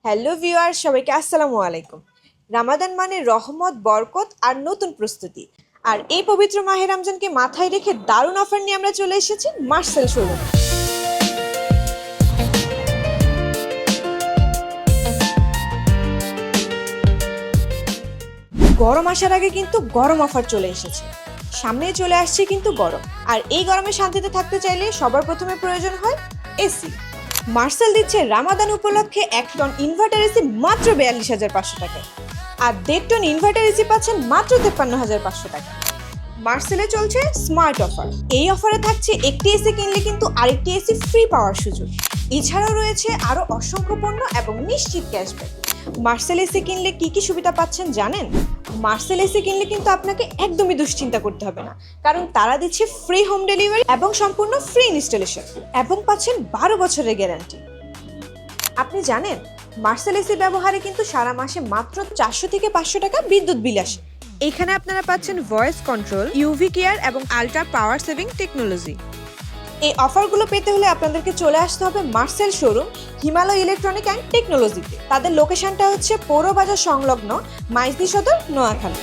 Hello viewer, সবাইকে আসসালামু আলাইকুম। রামাদান মানে রহমত, বরকত আর নতুন প্রস্তুতি। আর এই পবিত্র মাহে রমজানকে মাথায় রেখে দারুণ অফার নিয়ে আমরা চলে এসেছি মার্সেল শোরুম। গরম আসার আগে কিন্তু গরম অফার চলে এসেছে। সামনে চলে আসছে কিন্তু গরম, আর এই গরমে শান্তিতে থাকতে চাইলে সবার প্রথমে প্রয়োজন হয় এসি। মার্সেল দিচ্ছে রামাদান উপলক্ষে 1 টন ইনভার্টার এসি মাত্র 42,500 টাকায়, আর 1.5 টন ইনভার্টার এসি পাচ্ছেন মাত্র 53,500 টাকা। মার্সেলে চলছে স্মার্ট অফার। এই অফারে থাকছে একটি এসি কিনলে কিন্তু আরেকটি এসি ফ্রি পাওয়ার সুযোগ। এছাড়াও রয়েছে আরো অসংখ্য পণ্য এবং নিশ্চিত ক্যাশব্যাক। মার্সেল এসি কিনলে কি কি সুবিধা পাচ্ছেন জানেন? মার্সেল এসি কিনলে কিন্তু আপনাকে একদমই দুশ্চিন্তা করতে হবে না, কারণ তারা দিচ্ছে ফ্রি হোম ডেলিভারি এবং সম্পূর্ণ ফ্রি ইনস্টলেশন, এবং পাচ্ছেন 12 বছরের গ্যারান্টি। আপনি জানেন মার্সেল এসি ব্যবহারে কিন্তু সারা মাসে মাত্র 400 থেকে 500 টাকা বিদ্যুৎ বিল আসে। এখানে আপনারা পাচ্ছেন ভয়েস কন্ট্রোল, ইউভি কেয়ার এবং আল্ট্রা পাওয়ার সেভিং টেকনোলজি। এই অফারগুলো পেতে হলে আপনাদেরকে চলে আসতে হবে Marcel showroom, Himalaya electronic and টেকনোলজিতে। তাদের লোকেশনটা হচ্ছে পৌর বাজার সংলগ্ন মাইজদি সদর, নোয়াখালী।